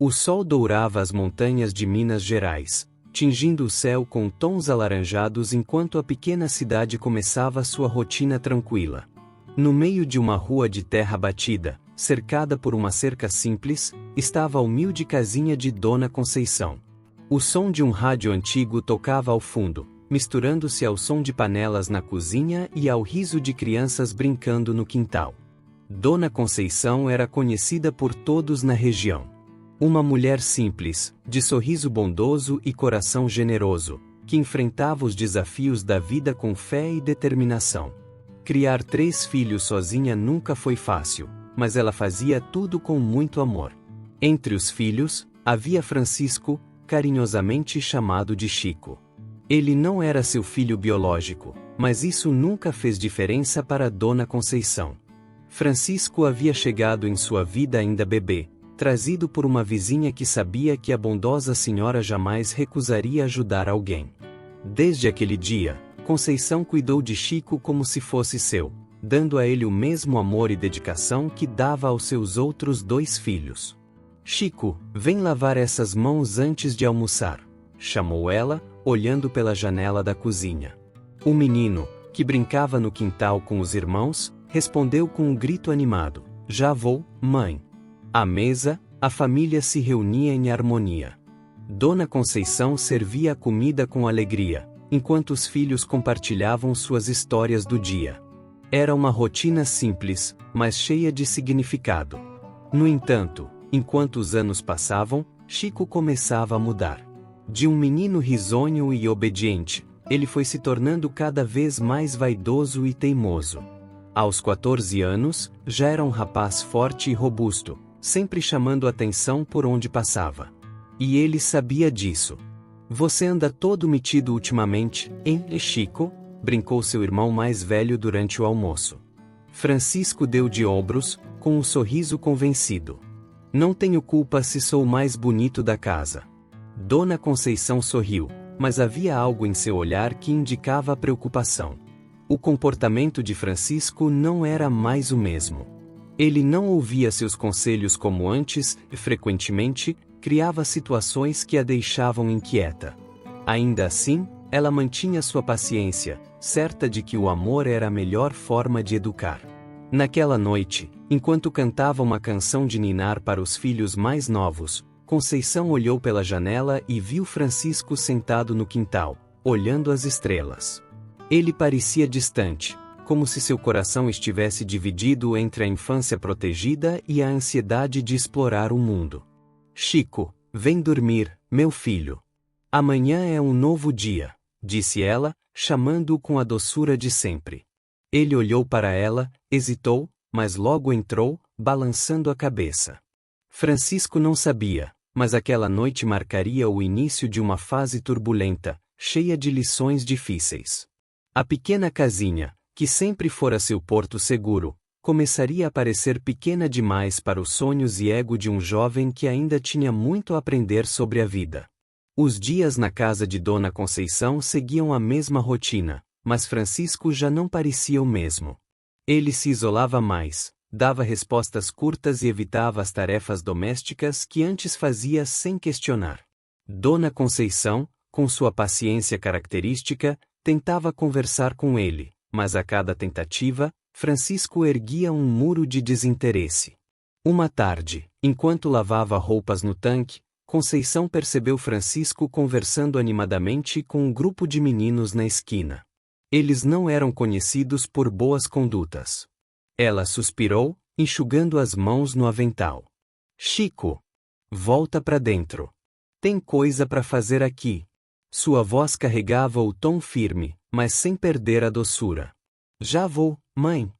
O sol dourava as montanhas de Minas Gerais, tingindo o céu com tons alaranjados enquanto a pequena cidade começava sua rotina tranquila. No meio de uma rua de terra batida, cercada por uma cerca simples, estava a humilde casinha de Dona Conceição. O som de um rádio antigo tocava ao fundo, misturando-se ao som de panelas na cozinha e ao riso de crianças brincando no quintal. Dona Conceição era conhecida por todos na região. Uma mulher simples, de sorriso bondoso e coração generoso, que enfrentava os desafios da vida com fé e determinação. Criar 3 filhos sozinha nunca foi fácil, mas ela fazia tudo com muito amor. Entre os filhos, havia Francisco, carinhosamente chamado de Chico. Ele não era seu filho biológico, mas isso nunca fez diferença para Dona Conceição. Francisco havia chegado em sua vida ainda bebê, trazido por uma vizinha que sabia que a bondosa senhora jamais recusaria ajudar alguém. Desde aquele dia, Conceição cuidou de Chico como se fosse seu, dando a ele o mesmo amor e dedicação que dava aos seus outros 2 filhos. Chico, vem lavar essas mãos antes de almoçar, chamou ela, olhando pela janela da cozinha. O menino, que brincava no quintal com os irmãos, respondeu com um grito animado: já vou, mãe. À mesa, a família se reunia em harmonia. Dona Conceição servia a comida com alegria, enquanto os filhos compartilhavam suas histórias do dia. Era uma rotina simples, mas cheia de significado. No entanto, enquanto os anos passavam, Chico começava a mudar. De um menino risonho e obediente, ele foi se tornando cada vez mais vaidoso e teimoso. Aos 14 anos, já era um rapaz forte e robusto, sempre chamando atenção por onde passava. E ele sabia disso. Você anda todo metido ultimamente, hein, Chico? Brincou seu irmão mais velho durante o almoço. Francisco deu de ombros, com um sorriso convencido. Não tenho culpa se sou o mais bonito da casa. Dona Conceição sorriu, mas havia algo em seu olhar que indicava preocupação. O comportamento de Francisco não era mais o mesmo. Ele não ouvia seus conselhos como antes e, frequentemente, criava situações que a deixavam inquieta. Ainda assim, ela mantinha sua paciência, certa de que o amor era a melhor forma de educar. Naquela noite, enquanto cantava uma canção de ninar para os filhos mais novos, Conceição olhou pela janela e viu Francisco sentado no quintal, olhando as estrelas. Ele parecia distante, como se seu coração estivesse dividido entre a infância protegida e a ansiedade de explorar o mundo. Chico, vem dormir, meu filho. Amanhã é um novo dia, disse ela, chamando-o com a doçura de sempre. Ele olhou para ela, hesitou, mas logo entrou, balançando a cabeça. Francisco não sabia, mas aquela noite marcaria o início de uma fase turbulenta, cheia de lições difíceis. A pequena casinha, que sempre fora seu porto seguro, começaria a parecer pequena demais para os sonhos e ego de um jovem que ainda tinha muito a aprender sobre a vida. Os dias na casa de Dona Conceição seguiam a mesma rotina, mas Francisco já não parecia o mesmo. Ele se isolava mais, dava respostas curtas e evitava as tarefas domésticas que antes fazia sem questionar. Dona Conceição, com sua paciência característica, tentava conversar com ele, mas a cada tentativa, Francisco erguia um muro de desinteresse. Uma tarde, enquanto lavava roupas no tanque, Conceição percebeu Francisco conversando animadamente com um grupo de meninos na esquina. Eles não eram conhecidos por boas condutas. Ela suspirou, enxugando as mãos no avental. Chico! Volta pra dentro. Tem coisa pra fazer aqui. Sua voz carregava o tom firme, mas sem perder a doçura. Já vou, mãe.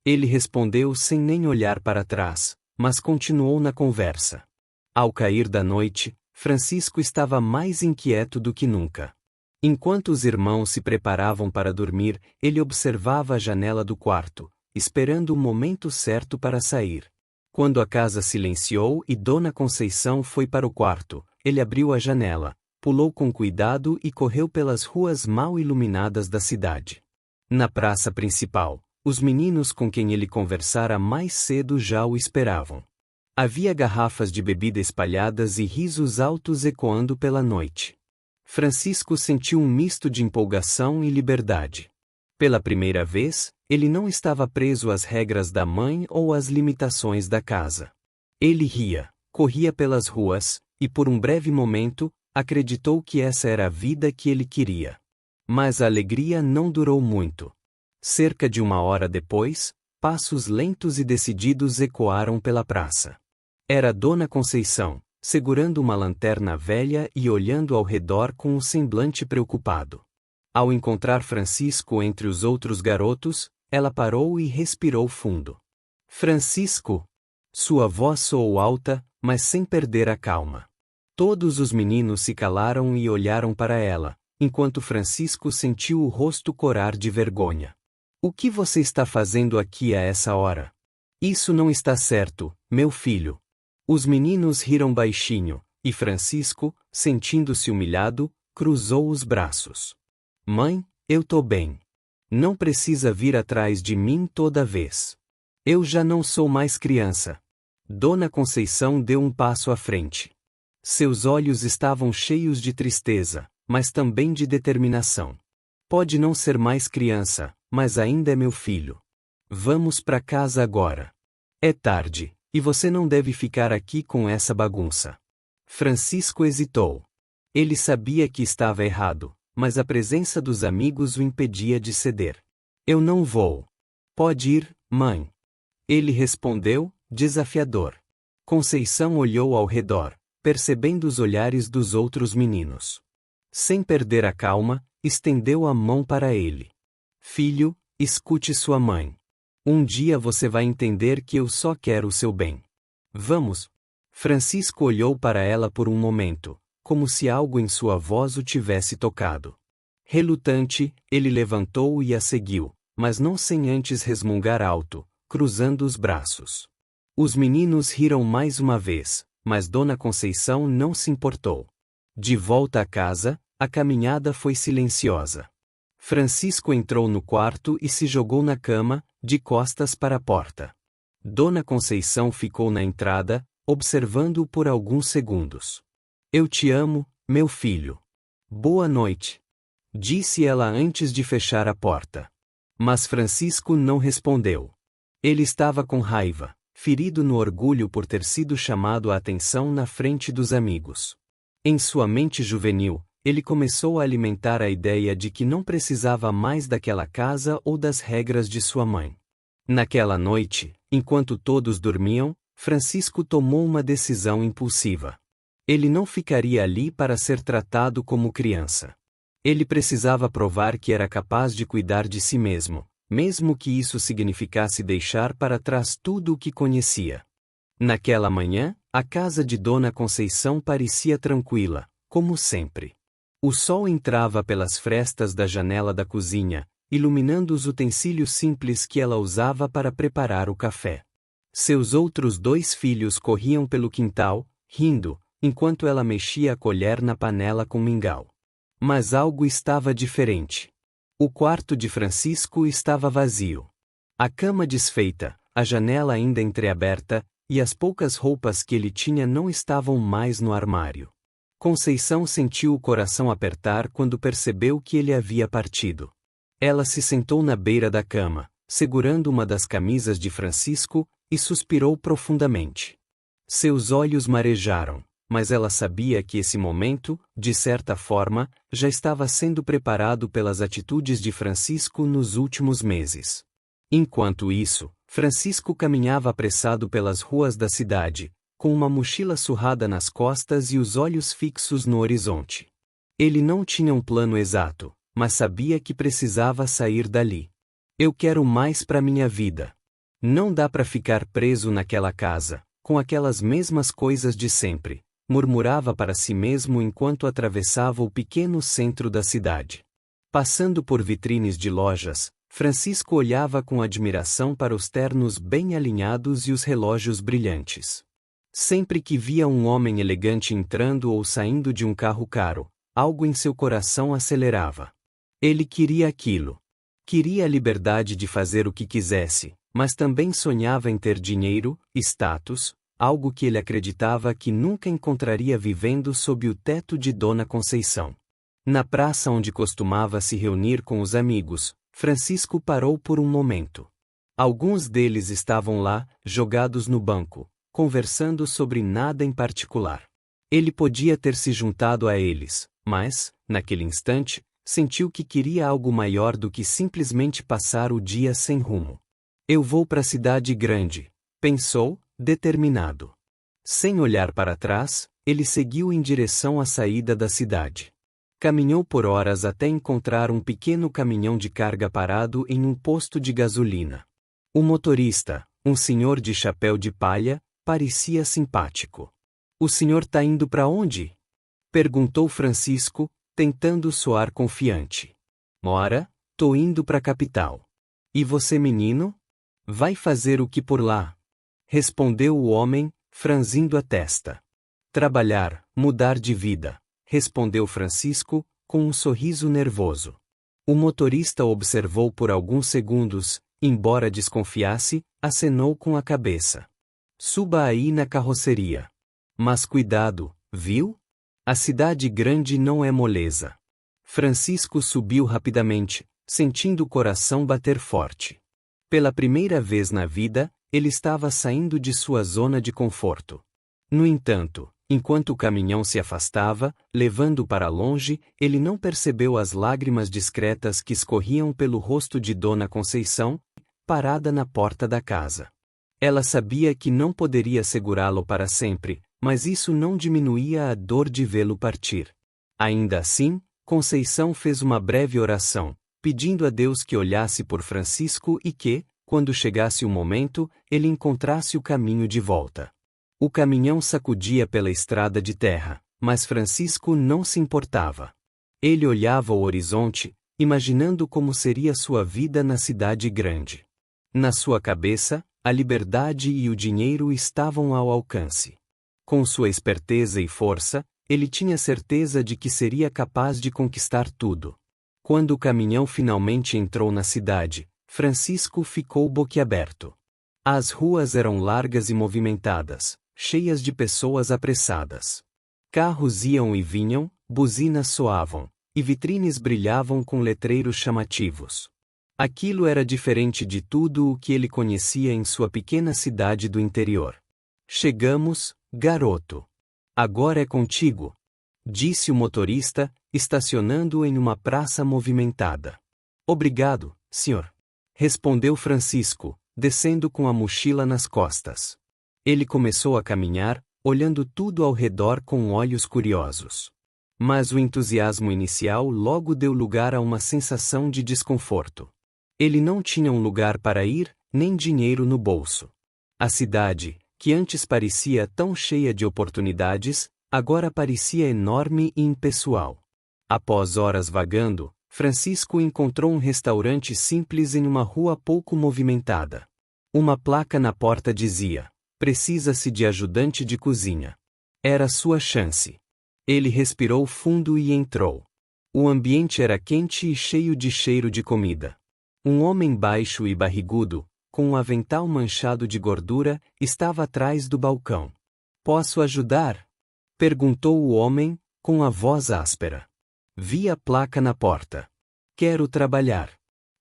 Ele respondeu sem nem olhar para trás, mas continuou na conversa. Ao cair da noite, Francisco estava mais inquieto do que nunca. Enquanto os irmãos se preparavam para dormir, ele observava a janela do quarto, esperando o momento certo para sair. Quando a casa silenciou e Dona Conceição foi para o quarto, ele abriu a janela, pulou com cuidado e correu pelas ruas mal iluminadas da cidade. Na praça principal, os meninos com quem ele conversara mais cedo já o esperavam. Havia garrafas de bebida espalhadas e risos altos ecoando pela noite. Francisco sentiu um misto de empolgação e liberdade. Pela primeira vez, ele não estava preso às regras da mãe ou às limitações da casa. Ele ria, corria pelas ruas, e por um breve momento, acreditou que essa era a vida que ele queria. Mas a alegria não durou muito. Cerca de 1 hora depois, passos lentos e decididos ecoaram pela praça. Era Dona Conceição, segurando uma lanterna velha e olhando ao redor com um semblante preocupado. Ao encontrar Francisco entre os outros garotos, ela parou e respirou fundo. Francisco! Sua voz soou alta, mas sem perder a calma. Todos os meninos se calaram e olharam para ela, enquanto Francisco sentiu o rosto corar de vergonha. O que você está fazendo aqui a essa hora? Isso não está certo, meu filho. Os meninos riram baixinho, e Francisco, sentindo-se humilhado, cruzou os braços. Mãe, eu tô bem. Não precisa vir atrás de mim toda vez. Eu já não sou mais criança. Dona Conceição deu um passo à frente. Seus olhos estavam cheios de tristeza, mas também de determinação. Pode não ser mais criança, mas ainda é meu filho. Vamos para casa agora. É tarde, e você não deve ficar aqui com essa bagunça. Francisco hesitou. Ele sabia que estava errado, mas a presença dos amigos o impedia de ceder. Eu não vou. Pode ir, mãe. Ele respondeu, desafiador. Conceição olhou ao redor, percebendo os olhares dos outros meninos. Sem perder a calma, estendeu a mão para ele. Filho, escute sua mãe. Um dia você vai entender que eu só quero o seu bem. Vamos. Francisco olhou para ela por um momento, como se algo em sua voz o tivesse tocado. Relutante, ele levantou e a seguiu, mas não sem antes resmungar alto, cruzando os braços. Os meninos riram mais uma vez, mas Dona Conceição não se importou. De volta à casa, a caminhada foi silenciosa. Francisco entrou no quarto e se jogou na cama, de costas para a porta. Dona Conceição ficou na entrada, observando-o por alguns segundos. Eu te amo, meu filho. Boa noite. Disse ela antes de fechar a porta. Mas Francisco não respondeu. Ele estava com raiva, ferido no orgulho por ter sido chamado a atenção na frente dos amigos. Em sua mente juvenil, ele começou a alimentar a ideia de que não precisava mais daquela casa ou das regras de sua mãe. Naquela noite, enquanto todos dormiam, Francisco tomou uma decisão impulsiva. Ele não ficaria ali para ser tratado como criança. Ele precisava provar que era capaz de cuidar de si mesmo, mesmo que isso significasse deixar para trás tudo o que conhecia. Naquela manhã, a casa de Dona Conceição parecia tranquila, como sempre. O sol entrava pelas frestas da janela da cozinha, iluminando os utensílios simples que ela usava para preparar o café. Seus outros 2 filhos corriam pelo quintal, rindo, enquanto ela mexia a colher na panela com mingau. Mas algo estava diferente. O quarto de Francisco estava vazio. A cama desfeita, a janela ainda entreaberta, e as poucas roupas que ele tinha não estavam mais no armário. Conceição sentiu o coração apertar quando percebeu que ele havia partido. Ela se sentou na beira da cama, segurando uma das camisas de Francisco, e suspirou profundamente. Seus olhos marejaram, mas ela sabia que esse momento, de certa forma, já estava sendo preparado pelas atitudes de Francisco nos últimos meses. Enquanto isso, Francisco caminhava apressado pelas ruas da cidade, com uma mochila surrada nas costas e os olhos fixos no horizonte. Ele não tinha um plano exato, mas sabia que precisava sair dali. Eu quero mais para minha vida. Não dá para ficar preso naquela casa, com aquelas mesmas coisas de sempre, murmurava para si mesmo enquanto atravessava o pequeno centro da cidade. Passando por vitrines de lojas, Francisco olhava com admiração para os ternos bem alinhados e os relógios brilhantes. Sempre que via um homem elegante entrando ou saindo de um carro caro, algo em seu coração acelerava. Ele queria aquilo. Queria a liberdade de fazer o que quisesse, mas também sonhava em ter dinheiro, status, algo que ele acreditava que nunca encontraria vivendo sob o teto de Dona Conceição. Na praça onde costumava se reunir com os amigos, Francisco parou por um momento. Alguns deles estavam lá, jogados no banco, conversando sobre nada em particular. Ele podia ter se juntado a eles, mas, naquele instante, sentiu que queria algo maior do que simplesmente passar o dia sem rumo. Eu vou para a cidade grande, pensou, determinado. Sem olhar para trás, ele seguiu em direção à saída da cidade. Caminhou por horas até encontrar um pequeno caminhão de carga parado em um posto de gasolina. O motorista, um senhor de chapéu de palha, parecia simpático. "O senhor tá indo para onde?" perguntou Francisco, tentando soar confiante. "Ora, tô indo para a capital." "E você, menino? Vai fazer o que por lá?" respondeu o homem, franzindo a testa. "Trabalhar, mudar de vida", respondeu Francisco, com um sorriso nervoso. O motorista observou por alguns segundos, embora desconfiasse, acenou com a cabeça. "Suba aí na carroceria. Mas cuidado, viu? A cidade grande não é moleza." Francisco subiu rapidamente, sentindo o coração bater forte. Pela primeira vez na vida, ele estava saindo de sua zona de conforto. No entanto, enquanto o caminhão se afastava, levando para longe, ele não percebeu as lágrimas discretas que escorriam pelo rosto de Dona Conceição, parada na porta da casa. Ela sabia que não poderia segurá-lo para sempre, mas isso não diminuía a dor de vê-lo partir. Ainda assim, Conceição fez uma breve oração, pedindo a Deus que olhasse por Francisco e que, quando chegasse o momento, ele encontrasse o caminho de volta. O caminhão sacudia pela estrada de terra, mas Francisco não se importava. Ele olhava o horizonte, imaginando como seria sua vida na cidade grande. Na sua cabeça, a liberdade e o dinheiro estavam ao alcance. Com sua esperteza e força, ele tinha certeza de que seria capaz de conquistar tudo. Quando o caminhão finalmente entrou na cidade, Francisco ficou boquiaberto. As ruas eram largas e movimentadas, cheias de pessoas apressadas. Carros iam e vinham, buzinas soavam, e vitrines brilhavam com letreiros chamativos. Aquilo era diferente de tudo o que ele conhecia em sua pequena cidade do interior. "Chegamos, garoto. Agora é contigo", disse o motorista, estacionando em uma praça movimentada. "Obrigado, senhor", respondeu Francisco, descendo com a mochila nas costas. Ele começou a caminhar, olhando tudo ao redor com olhos curiosos. Mas o entusiasmo inicial logo deu lugar a uma sensação de desconforto. Ele não tinha um lugar para ir, nem dinheiro no bolso. A cidade, que antes parecia tão cheia de oportunidades, agora parecia enorme e impessoal. Após horas vagando, Francisco encontrou um restaurante simples em uma rua pouco movimentada. Uma placa na porta dizia: "Precisa-se de ajudante de cozinha." Era sua chance. Ele respirou fundo e entrou. O ambiente era quente e cheio de cheiro de comida. Um homem baixo e barrigudo, com um avental manchado de gordura, estava atrás do balcão. "Posso ajudar?" perguntou o homem, com a voz áspera. Vi a placa na porta. "Quero trabalhar",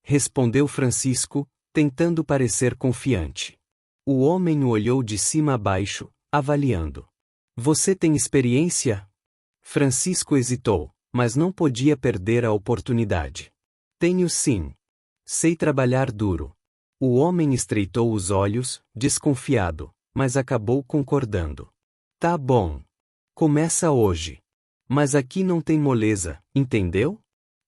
respondeu Francisco, tentando parecer confiante. O homem o olhou de cima a baixo, avaliando. "Você tem experiência?" Francisco hesitou, mas não podia perder a oportunidade. "Tenho sim. Sei trabalhar duro." O homem estreitou os olhos, desconfiado, mas acabou concordando. "Tá bom. Começa hoje. Mas aqui não tem moleza, entendeu?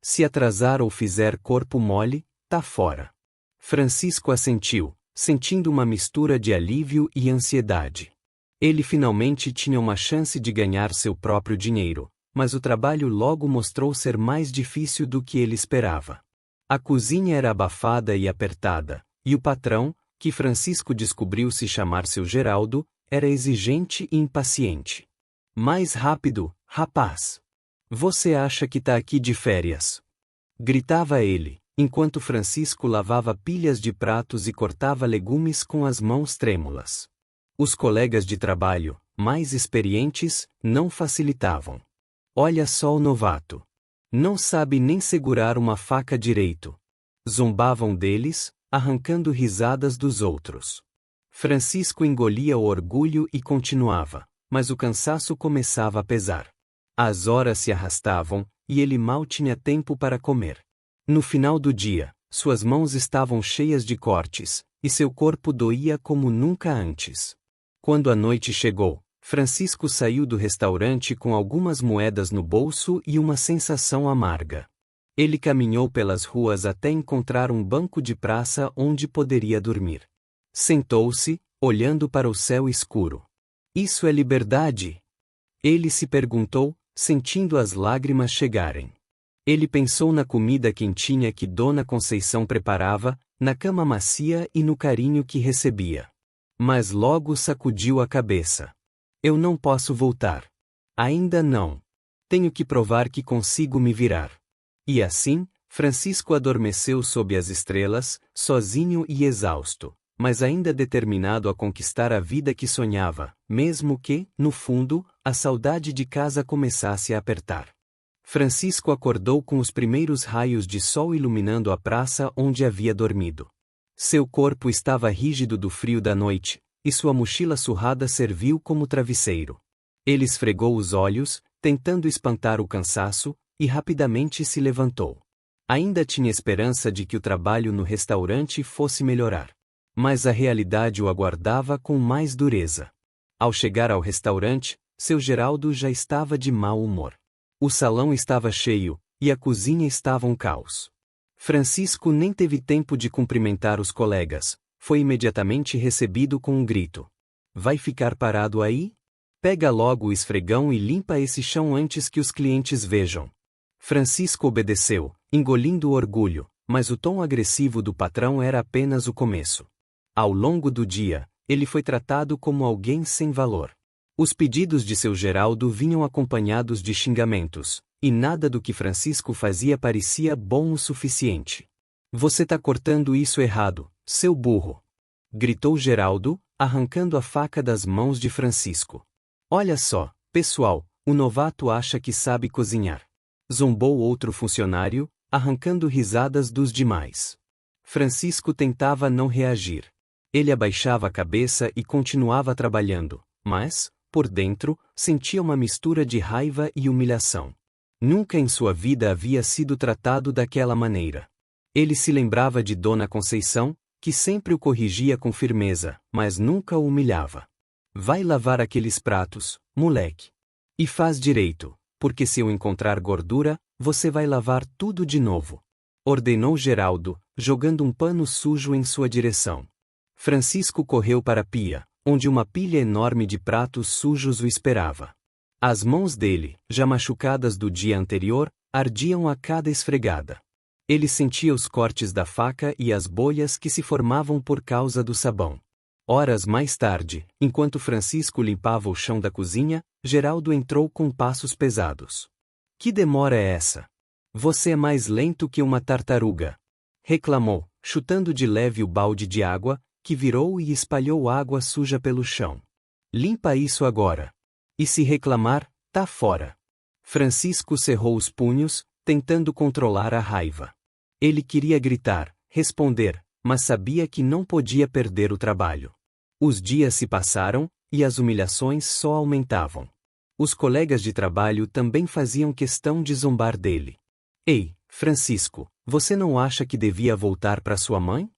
Se atrasar ou fizer corpo mole, tá fora." Francisco assentiu, sentindo uma mistura de alívio e ansiedade. Ele finalmente tinha uma chance de ganhar seu próprio dinheiro, mas o trabalho logo mostrou ser mais difícil do que ele esperava. A cozinha era abafada e apertada, e o patrão, que Francisco descobriu se chamar seu Geraldo, era exigente e impaciente. "Mais rápido, rapaz! Você acha que tá aqui de férias?" gritava ele, enquanto Francisco lavava pilhas de pratos e cortava legumes com as mãos trêmulas. Os colegas de trabalho, mais experientes, não facilitavam. Olha só o novato. Não sabe nem segurar uma faca direito. Zombavam deles, arrancando risadas dos outros. Francisco engolia o orgulho e continuava, mas o cansaço começava a pesar. As horas se arrastavam, e ele mal tinha tempo para comer. No final do dia, suas mãos estavam cheias de cortes, e seu corpo doía como nunca antes. Quando a noite chegou, Francisco saiu do restaurante com algumas moedas no bolso e uma sensação amarga. Ele caminhou pelas ruas até encontrar um banco de praça onde poderia dormir. Sentou-se, olhando para o céu escuro. Isso é liberdade? Ele se perguntou, sentindo as lágrimas chegarem. Ele pensou na comida quentinha que Dona Conceição preparava, na cama macia e no carinho que recebia. Mas logo sacudiu a cabeça. Eu não posso voltar. Ainda não. Tenho que provar que consigo me virar. E assim, Francisco adormeceu sob as estrelas, sozinho e exausto, mas ainda determinado a conquistar a vida que sonhava, mesmo que, no fundo, a saudade de casa começasse a apertar. Francisco acordou com os primeiros raios de sol iluminando a praça onde havia dormido. Seu corpo estava rígido do frio da noite, e sua mochila surrada serviu como travesseiro. Ele esfregou os olhos, tentando espantar o cansaço, e rapidamente se levantou. Ainda tinha esperança de que o trabalho no restaurante fosse melhorar. Mas a realidade o aguardava com mais dureza. Ao chegar ao restaurante, seu Geraldo já estava de mau humor. O salão estava cheio, e a cozinha estava um caos. Francisco nem teve tempo de cumprimentar os colegas, foi imediatamente recebido com um grito. Vai ficar parado aí? Pega logo o esfregão e limpa esse chão antes que os clientes vejam. Francisco obedeceu, engolindo o orgulho, mas o tom agressivo do patrão era apenas o começo. Ao longo do dia, ele foi tratado como alguém sem valor. Os pedidos de seu Geraldo vinham acompanhados de xingamentos, e nada do que Francisco fazia parecia bom o suficiente. Você tá cortando isso errado, seu burro! Gritou Geraldo, arrancando a faca das mãos de Francisco. Olha só, pessoal, o novato acha que sabe cozinhar. Zombou outro funcionário, arrancando risadas dos demais. Francisco tentava não reagir. Ele abaixava a cabeça e continuava trabalhando, mas, por dentro, sentia uma mistura de raiva e humilhação. Nunca em sua vida havia sido tratado daquela maneira. Ele se lembrava de Dona Conceição, que sempre o corrigia com firmeza, mas nunca o humilhava. Vai lavar aqueles pratos, moleque. E faz direito, porque se eu encontrar gordura, você vai lavar tudo de novo. Ordenou Geraldo, jogando um pano sujo em sua direção. Francisco correu para a pia, onde uma pilha enorme de pratos sujos o esperava. As mãos dele, já machucadas do dia anterior, ardiam a cada esfregada. Ele sentia os cortes da faca e as bolhas que se formavam por causa do sabão. Horas mais tarde, enquanto Francisco limpava o chão da cozinha, Geraldo entrou com passos pesados. Que demora é essa? Você é mais lento que uma tartaruga. Reclamou, chutando de leve o balde de água, que virou e espalhou água suja pelo chão. Limpa isso agora. E se reclamar, tá fora. Francisco cerrou os punhos, tentando controlar a raiva. Ele queria gritar, responder, mas sabia que não podia perder o trabalho. Os dias se passaram, e as humilhações só aumentavam. Os colegas de trabalho também faziam questão de zombar dele. Ei, Francisco, você não acha que devia voltar para sua mãe?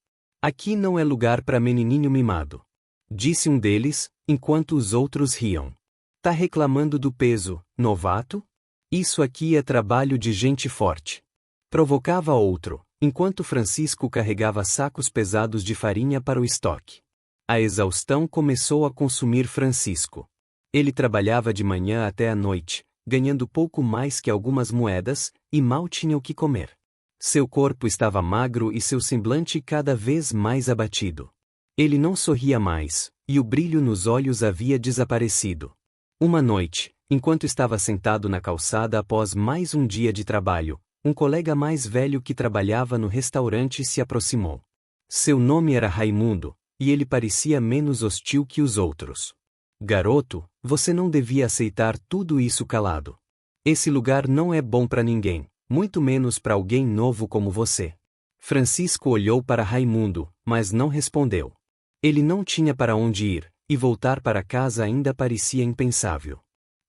Aqui não é lugar para menininho mimado. Disse um deles, enquanto os outros riam. Tá reclamando do peso, novato? Isso aqui é trabalho de gente forte. Provocava outro, enquanto Francisco carregava sacos pesados de farinha para o estoque. A exaustão começou a consumir Francisco. Ele trabalhava de manhã até a noite, ganhando pouco mais que algumas moedas, e mal tinha o que comer. Seu corpo estava magro e seu semblante cada vez mais abatido. Ele não sorria mais, e o brilho nos olhos havia desaparecido. Uma noite, enquanto estava sentado na calçada após mais um dia de trabalho, um colega mais velho que trabalhava no restaurante se aproximou. Seu nome era Raimundo, e ele parecia menos hostil que os outros. Garoto, você não devia aceitar tudo isso calado. Esse lugar não é bom para ninguém, muito menos para alguém novo como você. Francisco olhou para Raimundo, mas não respondeu. Ele não tinha para onde ir, e voltar para casa ainda parecia impensável.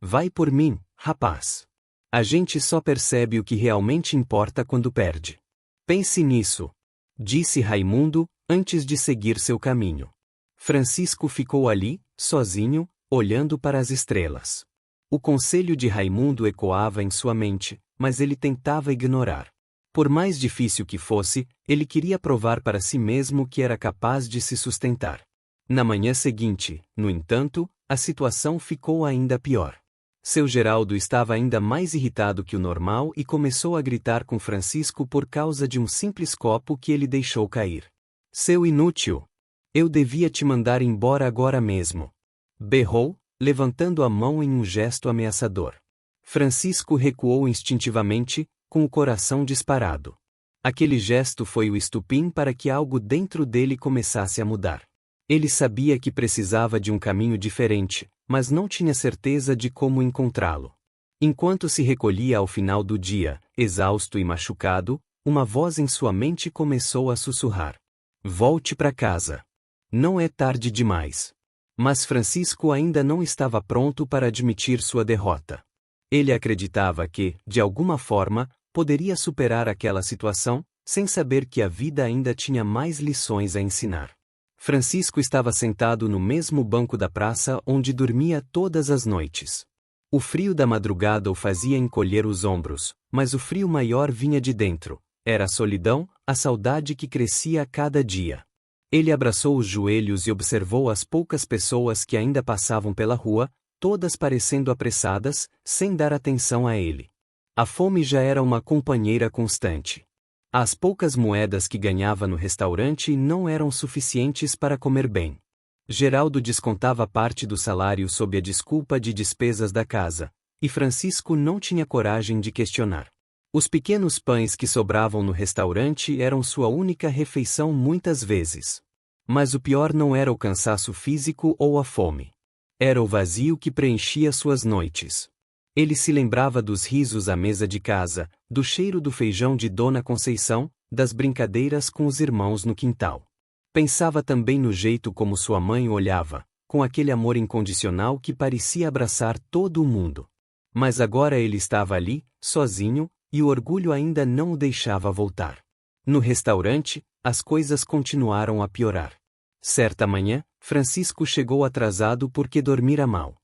Vai por mim, rapaz. A gente só percebe o que realmente importa quando perde. Pense nisso, disse Raimundo, antes de seguir seu caminho. Francisco ficou ali, sozinho, olhando para as estrelas. O conselho de Raimundo ecoava em sua mente, mas ele tentava ignorar. Por mais difícil que fosse, ele queria provar para si mesmo que era capaz de se sustentar. Na manhã seguinte, no entanto, a situação ficou ainda pior. Seu Geraldo estava ainda mais irritado que o normal e começou a gritar com Francisco por causa de um simples copo que ele deixou cair. Seu inútil! Eu devia te mandar embora agora mesmo! Berrou, levantando a mão em um gesto ameaçador. Francisco recuou instintivamente, com o coração disparado. Aquele gesto foi o estupim para que algo dentro dele começasse a mudar. Ele sabia que precisava de um caminho diferente, mas não tinha certeza de como encontrá-lo. Enquanto se recolhia ao final do dia, exausto e machucado, uma voz em sua mente começou a sussurrar. Volte para casa. Não é tarde demais. Mas Francisco ainda não estava pronto para admitir sua derrota. Ele acreditava que, de alguma forma, poderia superar aquela situação, sem saber que a vida ainda tinha mais lições a ensinar. Francisco estava sentado no mesmo banco da praça onde dormia todas as noites. O frio da madrugada o fazia encolher os ombros, mas o frio maior vinha de dentro. Era a solidão, a saudade que crescia a cada dia. Ele abraçou os joelhos e observou as poucas pessoas que ainda passavam pela rua, todas parecendo apressadas, sem dar atenção a ele. A fome já era uma companheira constante. As poucas moedas que ganhava no restaurante não eram suficientes para comer bem. Geraldo descontava parte do salário sob a desculpa de despesas da casa, e Francisco não tinha coragem de questionar. Os pequenos pães que sobravam no restaurante eram sua única refeição muitas vezes. Mas o pior não era o cansaço físico ou a fome. Era o vazio que preenchia suas noites. Ele se lembrava dos risos à mesa de casa, do cheiro do feijão de Dona Conceição, das brincadeiras com os irmãos no quintal. Pensava também no jeito como sua mãe o olhava, com aquele amor incondicional que parecia abraçar todo o mundo. Mas agora ele estava ali, sozinho, e o orgulho ainda não o deixava voltar. No restaurante, as coisas continuaram a piorar. Certa manhã, Francisco chegou atrasado porque dormira mal.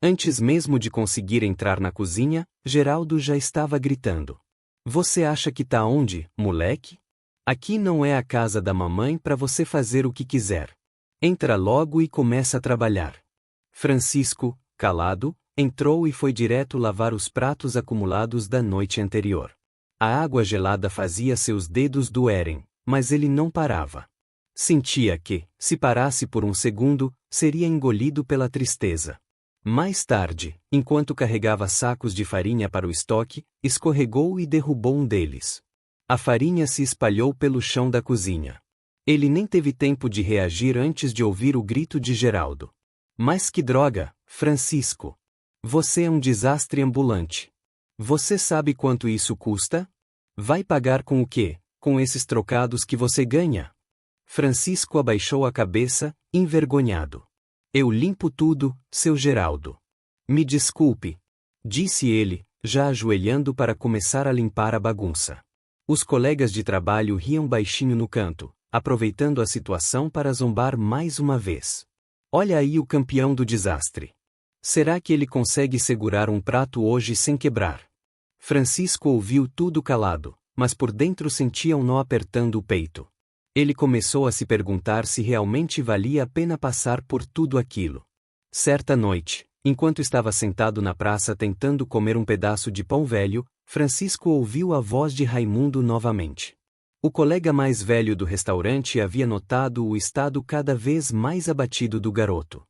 Antes mesmo de conseguir entrar na cozinha, Geraldo já estava gritando. Você acha que tá onde, moleque? Aqui não é a casa da mamãe para você fazer o que quiser. Entra logo e começa a trabalhar. Francisco, calado, entrou e foi direto lavar os pratos acumulados da noite anterior. A água gelada fazia seus dedos doerem, mas ele não parava. Sentia que, se parasse por um segundo, seria engolido pela tristeza. Mais tarde, enquanto carregava sacos de farinha para o estoque, escorregou e derrubou um deles. A farinha se espalhou pelo chão da cozinha. Ele nem teve tempo de reagir antes de ouvir o grito de Geraldo. Mas que droga, Francisco! Você é um desastre ambulante. Você sabe quanto isso custa? Vai pagar com o quê? Com esses trocados que você ganha? Francisco abaixou a cabeça, envergonhado. Eu limpo tudo, seu Geraldo. Me desculpe, disse ele, já ajoelhando para começar a limpar a bagunça. Os colegas de trabalho riam baixinho no canto, aproveitando a situação para zombar mais uma vez. Olha aí o campeão do desastre. Será que ele consegue segurar um prato hoje sem quebrar? Francisco ouviu tudo calado, mas por dentro sentia um nó apertando o peito. Ele começou a se perguntar se realmente valia a pena passar por tudo aquilo. Certa noite, enquanto estava sentado na praça tentando comer um pedaço de pão velho, Francisco ouviu a voz de Raimundo novamente. O colega mais velho do restaurante havia notado o estado cada vez mais abatido do garoto.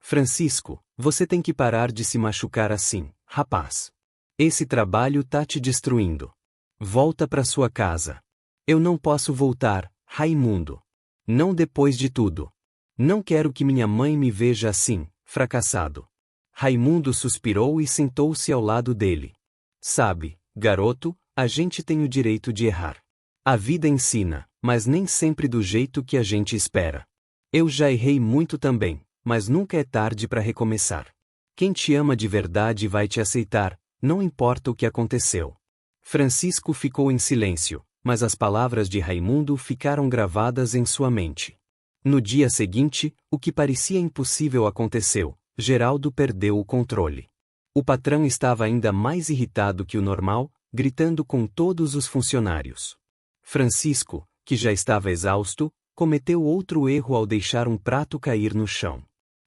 Francisco, você tem que parar de se machucar assim, rapaz. Esse trabalho tá te destruindo. Volta para sua casa. Eu não posso voltar, Raimundo. Não depois de tudo. Não quero que minha mãe me veja assim, fracassado. Raimundo suspirou e sentou-se ao lado dele. Sabe, garoto, a gente tem o direito de errar. A vida ensina, mas nem sempre do jeito que a gente espera. Eu já errei muito também, mas nunca é tarde para recomeçar. Quem te ama de verdade vai te aceitar, não importa o que aconteceu. Francisco ficou em silêncio, mas as palavras de Raimundo ficaram gravadas em sua mente. No dia seguinte, o que parecia impossível aconteceu. Geraldo perdeu o controle. O patrão estava ainda mais irritado que o normal, gritando com todos os funcionários. Francisco, que já estava exausto, cometeu outro erro ao deixar um prato cair no chão.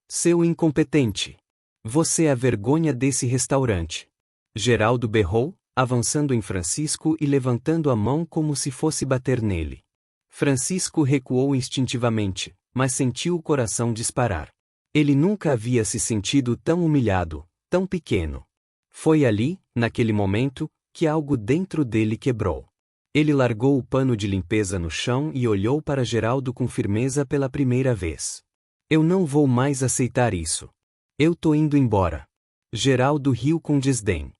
Seu incompetente! Você é a vergonha desse restaurante! Geraldo berrou, avançando em Francisco e levantando a mão como se fosse bater nele. Francisco recuou instintivamente, mas sentiu o coração disparar. Ele nunca havia se sentido tão humilhado, tão pequeno. Foi ali, naquele momento, que algo dentro dele quebrou. Ele largou o pano de limpeza no chão e olhou para Geraldo com firmeza pela primeira vez. Eu não vou mais aceitar isso. Eu tô indo embora. Geraldo riu com desdém.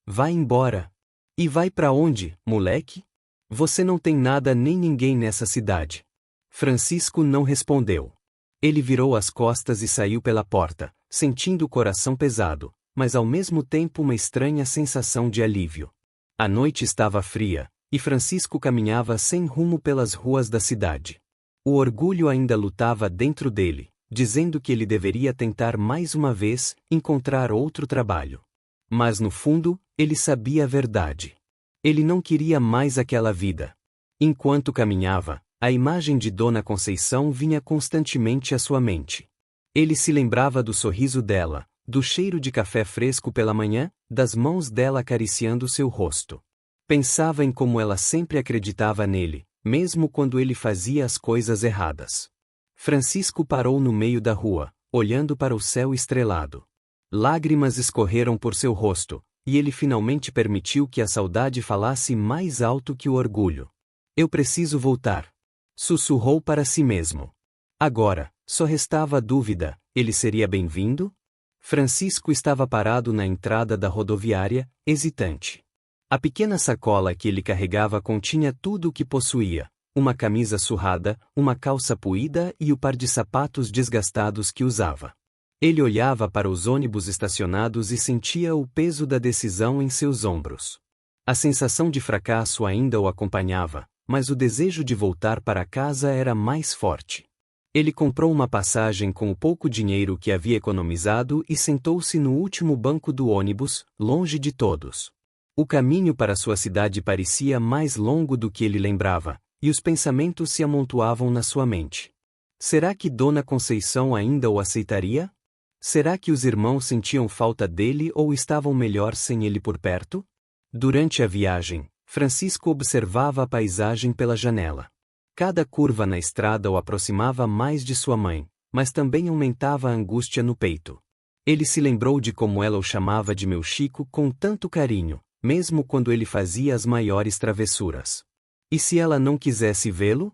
Vai embora. E vai pra onde, moleque? Você não tem nada nem ninguém nessa cidade. Francisco não respondeu. Ele virou as costas e saiu pela porta, sentindo o coração pesado, mas ao mesmo tempo uma estranha sensação de alívio. A noite estava fria, e Francisco caminhava sem rumo pelas ruas da cidade. O orgulho ainda lutava dentro dele, dizendo que ele deveria tentar mais uma vez encontrar outro trabalho. Mas no fundo, ele sabia a verdade. Ele não queria mais aquela vida. Enquanto caminhava, a imagem de Dona Conceição vinha constantemente à sua mente. Ele se lembrava do sorriso dela, do cheiro de café fresco pela manhã, das mãos dela acariciando seu rosto. Pensava em como ela sempre acreditava nele, mesmo quando ele fazia as coisas erradas. Francisco parou no meio da rua, olhando para o céu estrelado. Lágrimas escorreram por seu rosto, e ele finalmente permitiu que a saudade falasse mais alto que o orgulho. Eu preciso voltar. Sussurrou para si mesmo. Agora, só restava a dúvida: ele seria bem-vindo? Francisco estava parado na entrada da rodoviária, hesitante. A pequena sacola que ele carregava continha tudo o que possuía: uma camisa surrada, uma calça puída e o par de sapatos desgastados que usava. Ele olhava para os ônibus estacionados e sentia o peso da decisão em seus ombros. A sensação de fracasso ainda o acompanhava, mas o desejo de voltar para casa era mais forte. Ele comprou uma passagem com o pouco dinheiro que havia economizado e sentou-se no último banco do ônibus, longe de todos. O caminho para sua cidade parecia mais longo do que ele lembrava, e os pensamentos se amontoavam na sua mente. Será que Dona Conceição ainda o aceitaria? Será que os irmãos sentiam falta dele ou estavam melhor sem ele por perto? Durante a viagem, Francisco observava a paisagem pela janela. Cada curva na estrada o aproximava mais de sua mãe, mas também aumentava a angústia no peito. Ele se lembrou de como ela o chamava de meu Chico com tanto carinho, mesmo quando ele fazia as maiores travessuras. E se ela não quisesse vê-lo?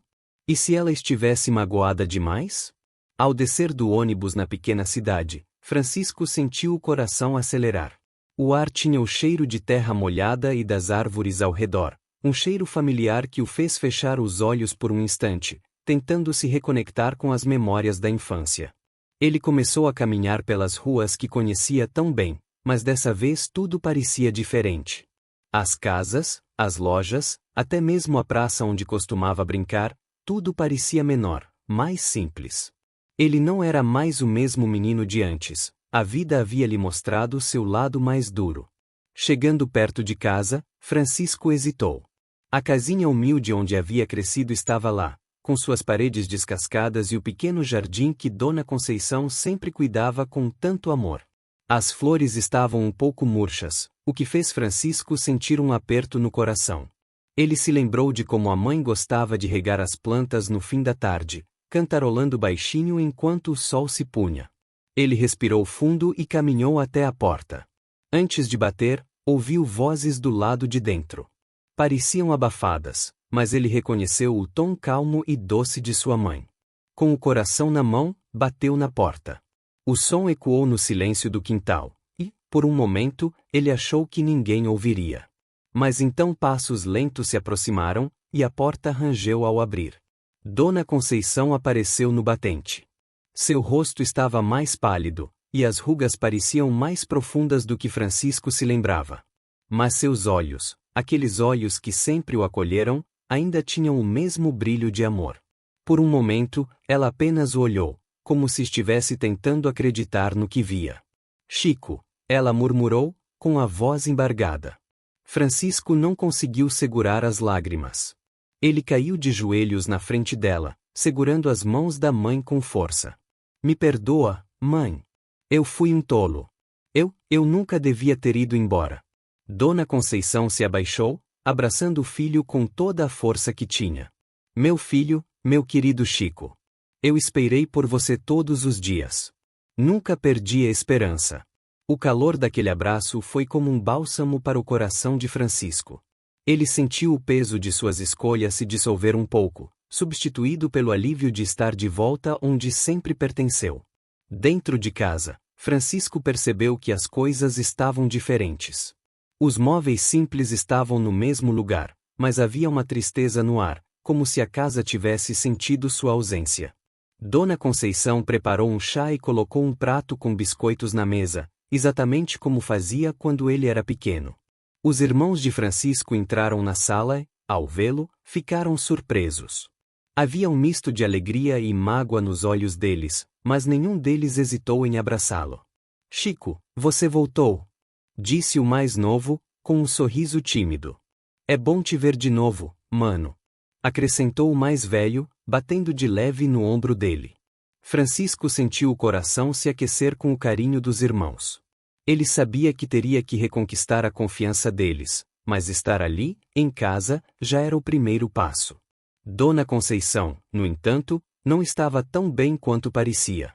E se ela estivesse magoada demais? Ao descer do ônibus na pequena cidade, Francisco sentiu o coração acelerar. O ar tinha o cheiro de terra molhada e das árvores ao redor, um cheiro familiar que o fez fechar os olhos por um instante, tentando se reconectar com as memórias da infância. Ele começou a caminhar pelas ruas que conhecia tão bem, mas dessa vez tudo parecia diferente. As casas, as lojas, até mesmo a praça onde costumava brincar, tudo parecia menor, mais simples. Ele não era mais o mesmo menino de antes, a vida havia lhe mostrado seu lado mais duro. Chegando perto de casa, Francisco hesitou. A casinha humilde onde havia crescido estava lá, com suas paredes descascadas e o pequeno jardim que Dona Conceição sempre cuidava com tanto amor. As flores estavam um pouco murchas, o que fez Francisco sentir um aperto no coração. Ele se lembrou de como a mãe gostava de regar as plantas no fim da tarde, cantarolando baixinho enquanto o sol se punha. Ele respirou fundo e caminhou até a porta. Antes de bater, ouviu vozes do lado de dentro. Pareciam abafadas, mas ele reconheceu o tom calmo e doce de sua mãe. Com o coração na mão, bateu na porta. O som ecoou no silêncio do quintal, e, por um momento, ele achou que ninguém ouviria. Mas então passos lentos se aproximaram, e a porta rangeu ao abrir. Dona Conceição apareceu no batente. Seu rosto estava mais pálido, e as rugas pareciam mais profundas do que Francisco se lembrava. Mas seus olhos, aqueles olhos que sempre o acolheram, ainda tinham o mesmo brilho de amor. Por um momento, ela apenas o olhou, como se estivesse tentando acreditar no que via. Chico, ela murmurou, com a voz embargada. Francisco não conseguiu segurar as lágrimas. Ele caiu de joelhos na frente dela, segurando as mãos da mãe com força. Me perdoa, mãe. Eu fui um tolo. Eu nunca devia ter ido embora. Dona Conceição se abaixou, abraçando o filho com toda a força que tinha. Meu filho, meu querido Chico. Eu esperei por você todos os dias. Nunca perdi a esperança. O calor daquele abraço foi como um bálsamo para o coração de Francisco. Ele sentiu o peso de suas escolhas se dissolver um pouco, substituído pelo alívio de estar de volta onde sempre pertenceu. Dentro de casa, Francisco percebeu que as coisas estavam diferentes. Os móveis simples estavam no mesmo lugar, mas havia uma tristeza no ar, como se a casa tivesse sentido sua ausência. Dona Conceição preparou um chá e colocou um prato com biscoitos na mesa, exatamente como fazia quando ele era pequeno. Os irmãos de Francisco entraram na sala e, ao vê-lo, ficaram surpresos. Havia um misto de alegria e mágoa nos olhos deles, mas nenhum deles hesitou em abraçá-lo. Chico, você voltou, disse o mais novo, com um sorriso tímido. É bom te ver de novo, mano, acrescentou o mais velho, batendo de leve no ombro dele. Francisco sentiu o coração se aquecer com o carinho dos irmãos. Ele sabia que teria que reconquistar a confiança deles, mas estar ali, em casa, já era o primeiro passo. Dona Conceição, no entanto, não estava tão bem quanto parecia.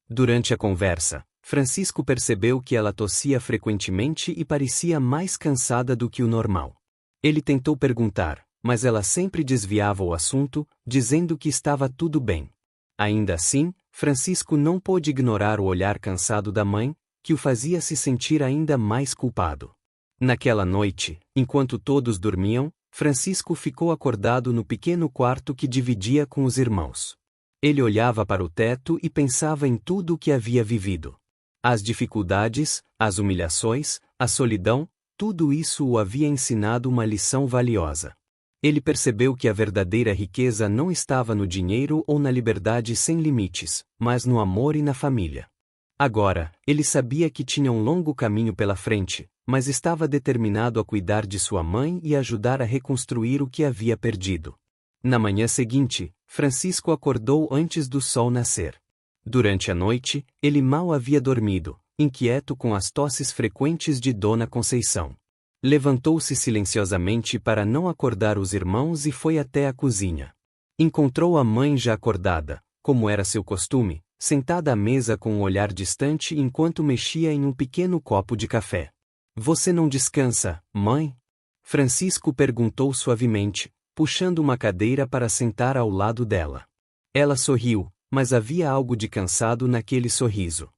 Durante a conversa, Francisco percebeu que ela tossia frequentemente e parecia mais cansada do que o normal. Ele tentou perguntar, mas ela sempre desviava o assunto, dizendo que estava tudo bem. Ainda assim, Francisco não pôde ignorar o olhar cansado da mãe, que o fazia se sentir ainda mais culpado. Naquela noite, enquanto todos dormiam, Francisco ficou acordado no pequeno quarto que dividia com os irmãos. Ele olhava para o teto e pensava em tudo o que havia vivido. As dificuldades, as humilhações, a solidão, tudo isso o havia ensinado uma lição valiosa. Ele percebeu que a verdadeira riqueza não estava no dinheiro ou na liberdade sem limites, mas no amor e na família. Agora, ele sabia que tinha um longo caminho pela frente, mas estava determinado a cuidar de sua mãe e ajudar a reconstruir o que havia perdido. Na manhã seguinte, Francisco acordou antes do sol nascer. Durante a noite, ele mal havia dormido, inquieto com as tosses frequentes de Dona Conceição. Levantou-se silenciosamente para não acordar os irmãos e foi até a cozinha. Encontrou a mãe já acordada, como era seu costume, sentada à mesa com um olhar distante enquanto mexia em um pequeno copo de café. Você não descansa, mãe? Francisco perguntou suavemente, puxando uma cadeira para sentar ao lado dela. Ela sorriu, mas havia algo de cansado naquele sorriso.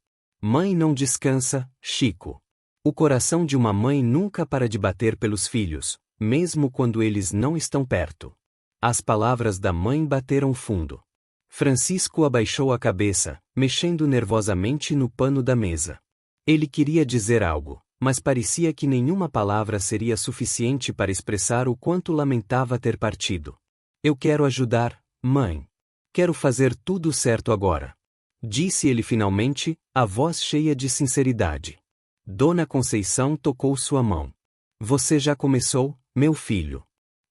Mãe não descansa, Chico. O coração de uma mãe nunca para de bater pelos filhos, mesmo quando eles não estão perto. As palavras da mãe bateram fundo. Francisco abaixou a cabeça, mexendo nervosamente no pano da mesa. Ele queria dizer algo, mas parecia que nenhuma palavra seria suficiente para expressar o quanto lamentava ter partido. Eu quero ajudar, mãe. Quero fazer tudo certo agora. Disse ele finalmente, a voz cheia de sinceridade. Dona Conceição tocou sua mão. Você já começou, meu filho.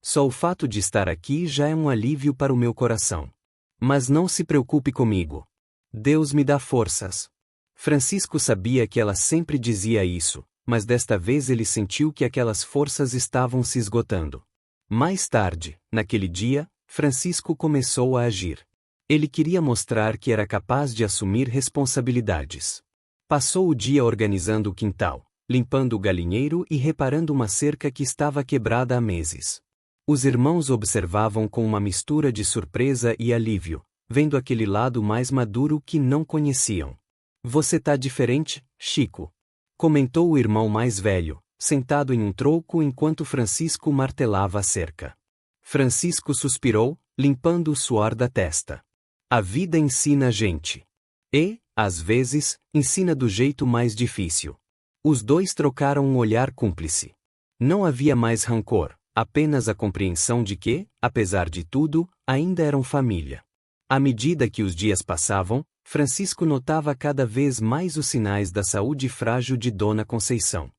Só o fato de estar aqui já é um alívio para o meu coração. Mas não se preocupe comigo. Deus me dá forças. Francisco sabia que ela sempre dizia isso, mas desta vez ele sentiu que aquelas forças estavam se esgotando. Mais tarde, naquele dia, Francisco começou a agir. Ele queria mostrar que era capaz de assumir responsabilidades. Passou o dia organizando o quintal, limpando o galinheiro e reparando uma cerca que estava quebrada há meses. Os irmãos observavam com uma mistura de surpresa e alívio, vendo aquele lado mais maduro que não conheciam. Você tá diferente, Chico, comentou o irmão mais velho, sentado em um tronco enquanto Francisco martelava a cerca. Francisco suspirou, limpando o suor da testa. A vida ensina a gente. E, às vezes, ensina do jeito mais difícil. Os dois trocaram um olhar cúmplice. Não havia mais rancor, apenas a compreensão de que, apesar de tudo, ainda eram família. À medida que os dias passavam, Francisco notava cada vez mais os sinais da saúde frágil de Dona Conceição.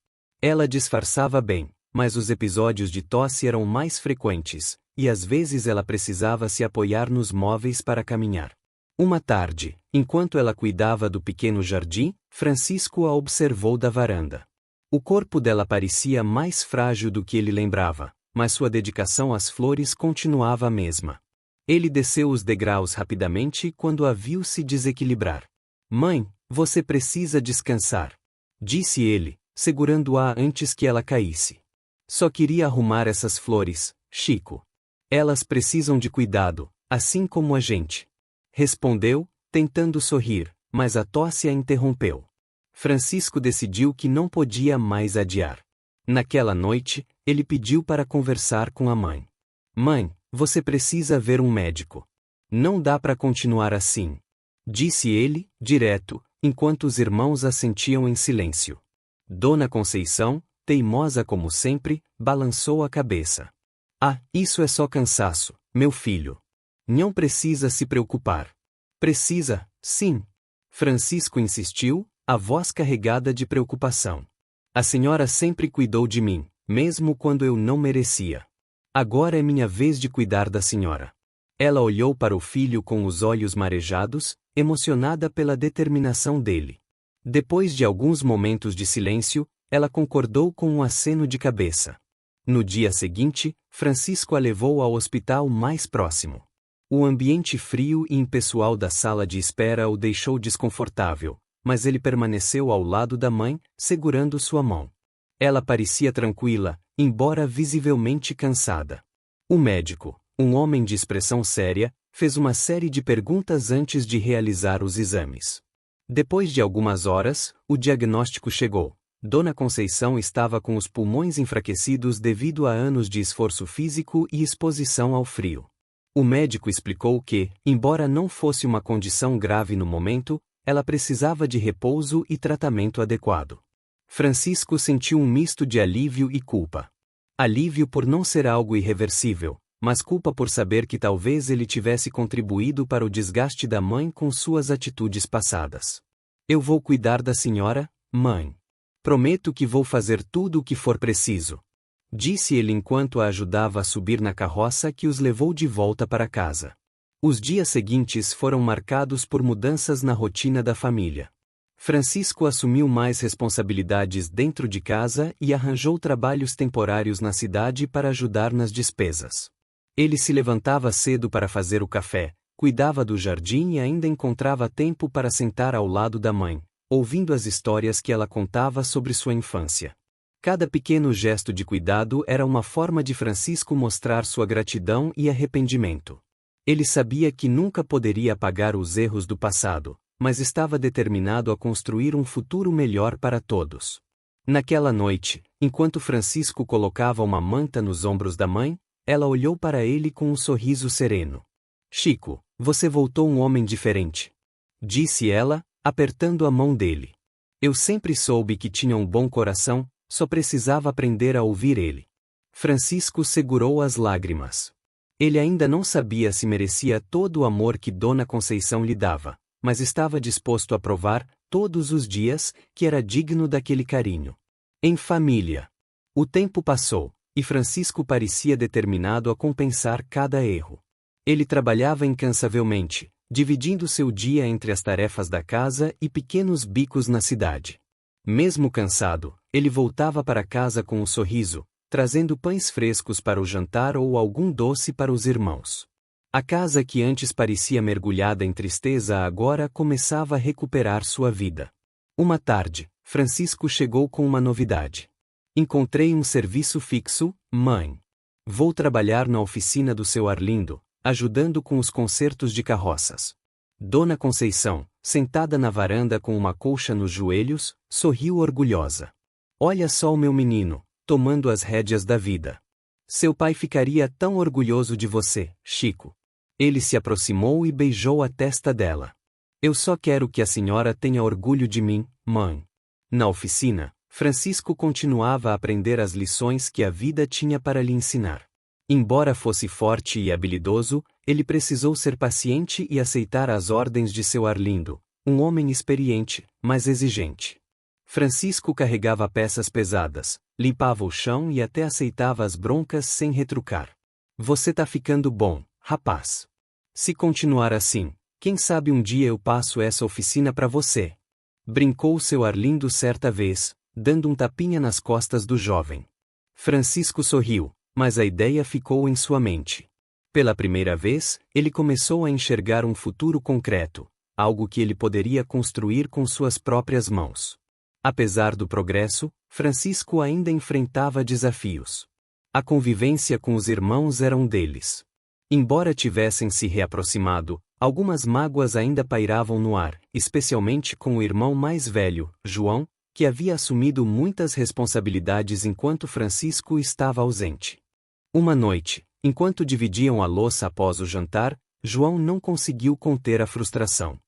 Ela disfarçava bem, mas os episódios de tosse eram mais frequentes, e às vezes ela precisava se apoiar nos móveis para caminhar. Uma tarde, enquanto ela cuidava do pequeno jardim, Francisco a observou da varanda. O corpo dela parecia mais frágil do que ele lembrava, mas sua dedicação às flores continuava a mesma. Ele desceu os degraus rapidamente quando a viu se desequilibrar. Mãe, você precisa descansar, disse ele, segurando-a antes que ela caísse. Só queria arrumar essas flores, Chico. Elas precisam de cuidado, assim como a gente. Respondeu, tentando sorrir, mas a tosse a interrompeu. Francisco decidiu que não podia mais adiar. Naquela noite, ele pediu para conversar com a mãe. Mãe, você precisa ver um médico. Não dá para continuar assim, disse ele, direto, enquanto os irmãos assentiam em silêncio. Dona Conceição, teimosa como sempre, balançou a cabeça. Ah, isso é só cansaço, meu filho. Não precisa se preocupar. Precisa, sim. Francisco insistiu, a voz carregada de preocupação. A senhora sempre cuidou de mim, mesmo quando eu não merecia. Agora é minha vez de cuidar da senhora. Ela olhou para o filho com os olhos marejados, emocionada pela determinação dele. Depois de alguns momentos de silêncio, ela concordou com um aceno de cabeça. No dia seguinte, Francisco a levou ao hospital mais próximo. O ambiente frio e impessoal da sala de espera o deixou desconfortável, mas ele permaneceu ao lado da mãe, segurando sua mão. Ela parecia tranquila, embora visivelmente cansada. O médico, um homem de expressão séria, fez uma série de perguntas antes de realizar os exames. Depois de algumas horas, o diagnóstico chegou. Dona Conceição estava com os pulmões enfraquecidos devido a anos de esforço físico e exposição ao frio. O médico explicou que, embora não fosse uma condição grave no momento, ela precisava de repouso e tratamento adequado. Francisco sentiu um misto de alívio e culpa. Alívio por não ser algo irreversível, mas culpa por saber que talvez ele tivesse contribuído para o desgaste da mãe com suas atitudes passadas. Eu vou cuidar da senhora, mãe. Prometo que vou fazer tudo o que for preciso, disse ele enquanto a ajudava a subir na carroça que os levou de volta para casa. Os dias seguintes foram marcados por mudanças na rotina da família. Francisco assumiu mais responsabilidades dentro de casa e arranjou trabalhos temporários na cidade para ajudar nas despesas. Ele se levantava cedo para fazer o café, cuidava do jardim e ainda encontrava tempo para sentar ao lado da mãe, ouvindo as histórias que ela contava sobre sua infância. Cada pequeno gesto de cuidado era uma forma de Francisco mostrar sua gratidão e arrependimento. Ele sabia que nunca poderia apagar os erros do passado, mas estava determinado a construir um futuro melhor para todos. Naquela noite, enquanto Francisco colocava uma manta nos ombros da mãe, ela olhou para ele com um sorriso sereno. Chico, você voltou um homem diferente, disse ela, apertando a mão dele. Eu sempre soube que tinha um bom coração, só precisava aprender a ouvir ele. Francisco segurou as lágrimas. Ele ainda não sabia se merecia todo o amor que Dona Conceição lhe dava, mas estava disposto a provar, todos os dias, que era digno daquele carinho. Em família. O tempo passou, e Francisco parecia determinado a compensar cada erro. Ele trabalhava incansavelmente, dividindo seu dia entre as tarefas da casa e pequenos bicos na cidade. Mesmo cansado, ele voltava para casa com um sorriso, trazendo pães frescos para o jantar ou algum doce para os irmãos. A casa que antes parecia mergulhada em tristeza agora começava a recuperar sua vida. Uma tarde, Francisco chegou com uma novidade. Encontrei um serviço fixo, mãe. Vou trabalhar na oficina do seu Arlindo, ajudando com os consertos de carroças. Dona Conceição, sentada na varanda com uma colcha nos joelhos, sorriu orgulhosa. Olha só o meu menino, tomando as rédeas da vida. Seu pai ficaria tão orgulhoso de você, Chico. Ele se aproximou e beijou a testa dela. Eu só quero que a senhora tenha orgulho de mim, mãe. Na oficina, Francisco continuava a aprender as lições que a vida tinha para lhe ensinar. Embora fosse forte e habilidoso, ele precisou ser paciente e aceitar as ordens de seu Arlindo, um homem experiente, mas exigente. Francisco carregava peças pesadas, limpava o chão e até aceitava as broncas sem retrucar. Você tá ficando bom, rapaz. Se continuar assim, quem sabe um dia eu passo essa oficina para você. Brincou seu Arlindo certa vez, dando um tapinha nas costas do jovem. Francisco sorriu, mas a ideia ficou em sua mente. Pela primeira vez, ele começou a enxergar um futuro concreto, algo que ele poderia construir com suas próprias mãos. Apesar do progresso, Francisco ainda enfrentava desafios. A convivência com os irmãos era um deles. Embora tivessem se reaproximado, algumas mágoas ainda pairavam no ar, especialmente com o irmão mais velho, João, que havia assumido muitas responsabilidades enquanto Francisco estava ausente. Uma noite, enquanto dividiam a louça após o jantar, João não conseguiu conter a frustração.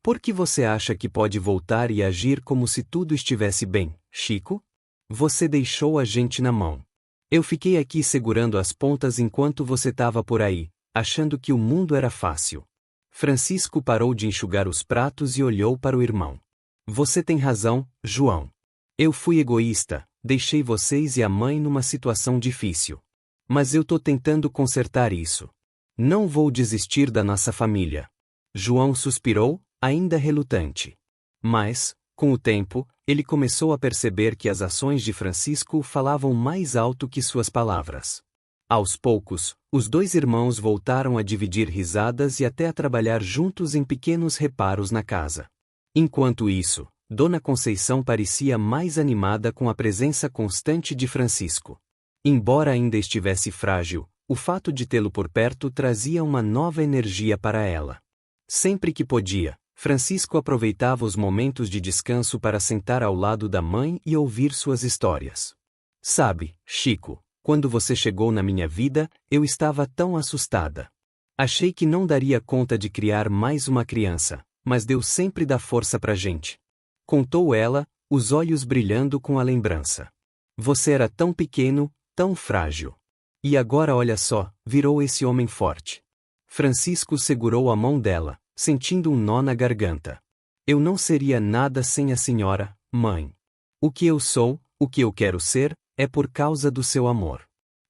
Por que você acha que pode voltar e agir como se tudo estivesse bem, Chico? Você deixou a gente na mão. Eu fiquei aqui segurando as pontas enquanto você estava por aí, achando que o mundo era fácil. Francisco parou de enxugar os pratos e olhou para o irmão. Você tem razão, João. Eu fui egoísta, deixei vocês e a mãe numa situação difícil. Mas eu tô tentando consertar isso. Não vou desistir da nossa família. João suspirou, ainda relutante. Mas, com o tempo, ele começou a perceber que as ações de Francisco falavam mais alto que suas palavras. Aos poucos, os dois irmãos voltaram a dividir risadas e até a trabalhar juntos em pequenos reparos na casa. Enquanto isso, Dona Conceição parecia mais animada com a presença constante de Francisco. Embora ainda estivesse frágil, o fato de tê-lo por perto trazia uma nova energia para ela. Sempre que podia, Francisco aproveitava os momentos de descanso para sentar ao lado da mãe e ouvir suas histórias. Sabe, Chico, quando você chegou na minha vida, eu estava tão assustada. Achei que não daria conta de criar mais uma criança, mas Deus sempre dá força pra gente. Contou ela, os olhos brilhando com a lembrança. Você era tão pequeno, tão frágil. E agora olha só, virou esse homem forte. Francisco segurou a mão dela, sentindo um nó na garganta. Eu não seria nada sem a senhora, mãe. O que eu sou, o que eu quero ser, é por causa do seu amor.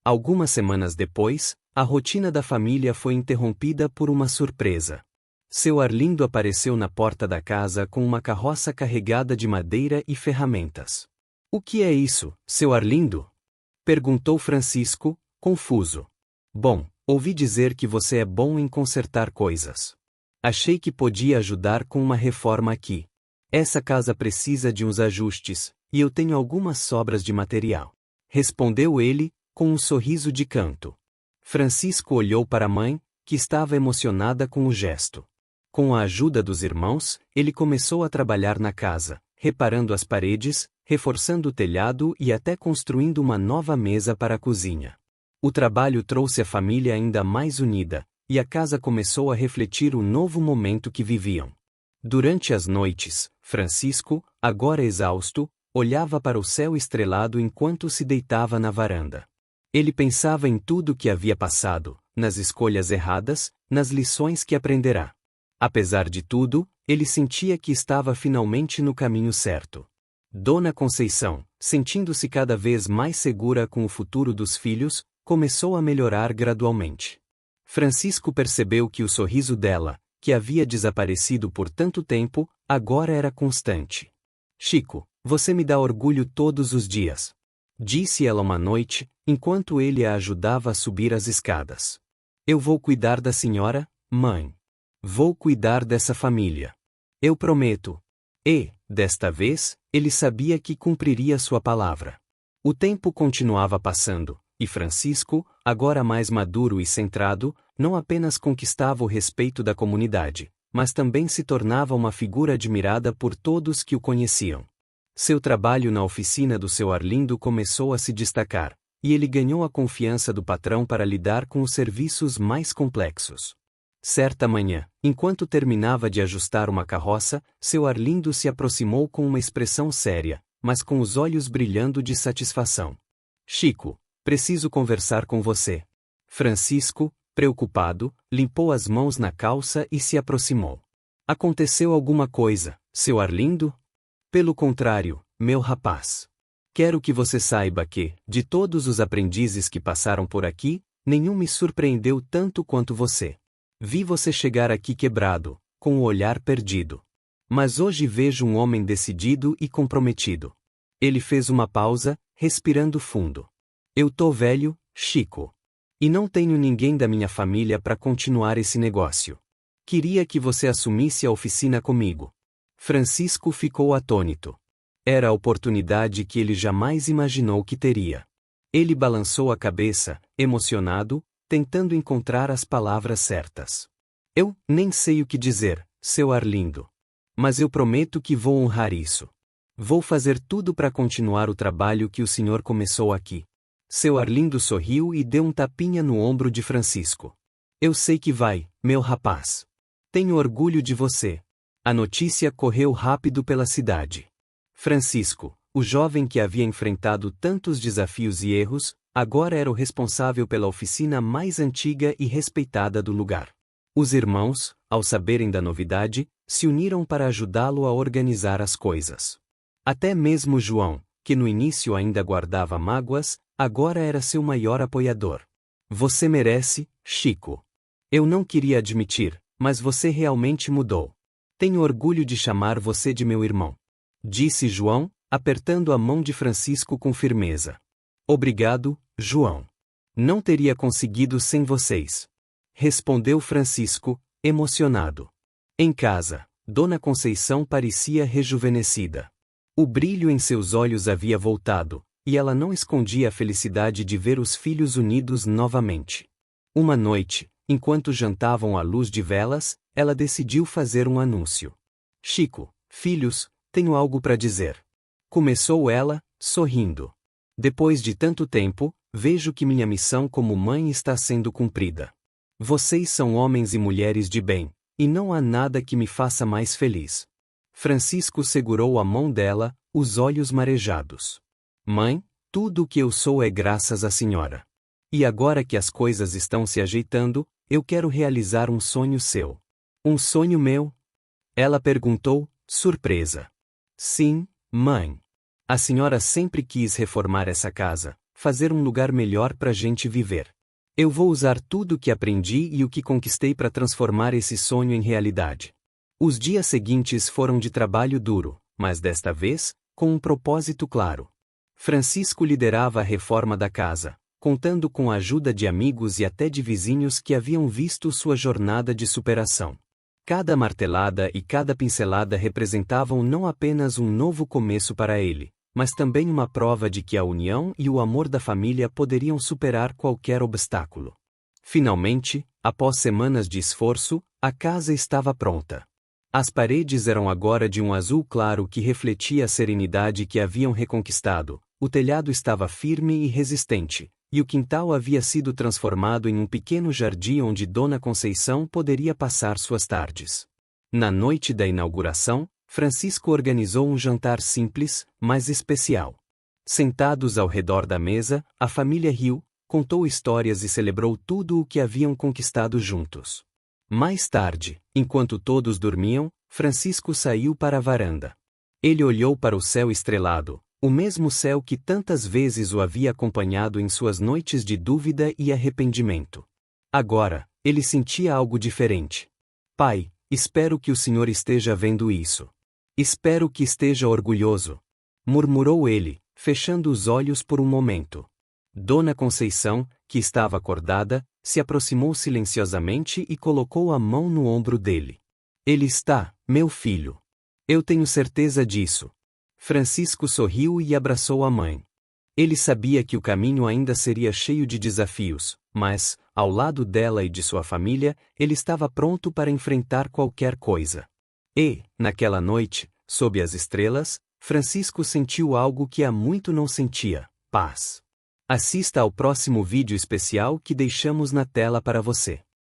Algumas semanas depois, a rotina da família foi interrompida por uma surpresa. Seu Arlindo apareceu na porta da casa com uma carroça carregada de madeira e ferramentas. O que é isso, seu Arlindo? Perguntou Francisco, confuso. Bom, ouvi dizer que você é bom em consertar coisas. Achei que podia ajudar com uma reforma aqui. Essa casa precisa de uns ajustes, e eu tenho algumas sobras de material. Respondeu ele, com um sorriso de canto. Francisco olhou para a mãe, que estava emocionada com o gesto. Com a ajuda dos irmãos, ele começou a trabalhar na casa, reparando as paredes, reforçando o telhado e até construindo uma nova mesa para a cozinha. O trabalho trouxe a família ainda mais unida, e a casa começou a refletir o novo momento que viviam. Durante as noites, Francisco, agora exausto, olhava para o céu estrelado enquanto se deitava na varanda. Ele pensava em tudo que havia passado, nas escolhas erradas, nas lições que aprenderá. Apesar de tudo, ele sentia que estava finalmente no caminho certo. Dona Conceição, sentindo-se cada vez mais segura com o futuro dos filhos, começou a melhorar gradualmente. Francisco percebeu que o sorriso dela, que havia desaparecido por tanto tempo, agora era constante. Chico, você me dá orgulho todos os dias. Disse ela uma noite, enquanto ele a ajudava a subir as escadas. Eu vou cuidar da senhora, mãe. Vou cuidar dessa família. Eu prometo. E, desta vez, ele sabia que cumpriria sua palavra. O tempo continuava passando, E Francisco, agora mais maduro e centrado, não apenas conquistava o respeito da comunidade, mas também se tornava uma figura admirada por todos que o conheciam. Seu trabalho na oficina do seu Arlindo começou a se destacar, e ele ganhou a confiança do patrão para lidar com os serviços mais complexos. Certa manhã, enquanto terminava de ajustar uma carroça, seu Arlindo se aproximou com uma expressão séria, mas com os olhos brilhando de satisfação. Chico, preciso conversar com você. Francisco, preocupado, limpou as mãos na calça e se aproximou. Aconteceu alguma coisa, seu Arlindo? Pelo contrário, meu rapaz. Quero que você saiba que, de todos os aprendizes que passaram por aqui, nenhum me surpreendeu tanto quanto você. Vi você chegar aqui quebrado, com o olhar perdido. Mas hoje vejo um homem decidido e comprometido. Ele fez uma pausa, respirando fundo. Eu tô velho, Chico. E não tenho ninguém da minha família para continuar esse negócio. Queria que você assumisse a oficina comigo. Francisco ficou atônito. Era a oportunidade que ele jamais imaginou que teria. Ele balançou a cabeça, emocionado, tentando encontrar as palavras certas. Eu nem sei o que dizer, seu Arlindo. Mas eu prometo que vou honrar isso. Vou fazer tudo para continuar o trabalho que o senhor começou aqui. Seu Arlindo sorriu e deu um tapinha no ombro de Francisco. Eu sei que vai, meu rapaz. Tenho orgulho de você. A notícia correu rápido pela cidade. Francisco, o jovem que havia enfrentado tantos desafios e erros, agora era o responsável pela oficina mais antiga e respeitada do lugar. Os irmãos, ao saberem da novidade, se uniram para ajudá-lo a organizar as coisas. Até mesmo João, que no início ainda guardava mágoas, agora era seu maior apoiador. Você merece, Chico. Eu não queria admitir, mas você realmente mudou. Tenho orgulho de chamar você de meu irmão. Disse João, apertando a mão de Francisco com firmeza. Obrigado, João. Não teria conseguido sem vocês. Respondeu Francisco, emocionado. Em casa, Dona Conceição parecia rejuvenescida. O brilho em seus olhos havia voltado, e ela não escondia a felicidade de ver os filhos unidos novamente. Uma noite, enquanto jantavam à luz de velas, ela decidiu fazer um anúncio. Chico, filhos, tenho algo para dizer. Começou ela, sorrindo. Depois de tanto tempo, vejo que minha missão como mãe está sendo cumprida. Vocês são homens e mulheres de bem, e não há nada que me faça mais feliz. Francisco segurou a mão dela, os olhos marejados. Mãe, tudo o que eu sou é graças à senhora. E agora que as coisas estão se ajeitando, eu quero realizar um sonho seu. Um sonho meu? Ela perguntou, surpresa. Sim, mãe. A senhora sempre quis reformar essa casa, fazer um lugar melhor para a gente viver. Eu vou usar tudo o que aprendi e o que conquistei para transformar esse sonho em realidade. Os dias seguintes foram de trabalho duro, mas desta vez, com um propósito claro. Francisco liderava a reforma da casa, contando com a ajuda de amigos e até de vizinhos que haviam visto sua jornada de superação. Cada martelada e cada pincelada representavam não apenas um novo começo para ele, mas também uma prova de que a união e o amor da família poderiam superar qualquer obstáculo. Finalmente, após semanas de esforço, a casa estava pronta. As paredes eram agora de um azul claro que refletia a serenidade que haviam reconquistado, o telhado estava firme e resistente, e o quintal havia sido transformado em um pequeno jardim onde Dona Conceição poderia passar suas tardes. Na noite da inauguração, Francisco organizou um jantar simples, mas especial. Sentados ao redor da mesa, a família riu, contou histórias e celebrou tudo o que haviam conquistado juntos. Mais tarde, enquanto todos dormiam, Francisco saiu para a varanda. Ele olhou para o céu estrelado, o mesmo céu que tantas vezes o havia acompanhado em suas noites de dúvida e arrependimento. Agora, ele sentia algo diferente. Pai, espero que o senhor esteja vendo isso. Espero que esteja orgulhoso. Murmurou ele, fechando os olhos por um momento. Dona Conceição, que estava acordada, se aproximou silenciosamente e colocou a mão no ombro dele. Ele está, meu filho. Eu tenho certeza disso. Francisco sorriu e abraçou a mãe. Ele sabia que o caminho ainda seria cheio de desafios, mas, ao lado dela e de sua família, ele estava pronto para enfrentar qualquer coisa. E, naquela noite, sob as estrelas, Francisco sentiu algo que há muito não sentia: paz. Assista ao próximo vídeo especial que deixamos na tela para você.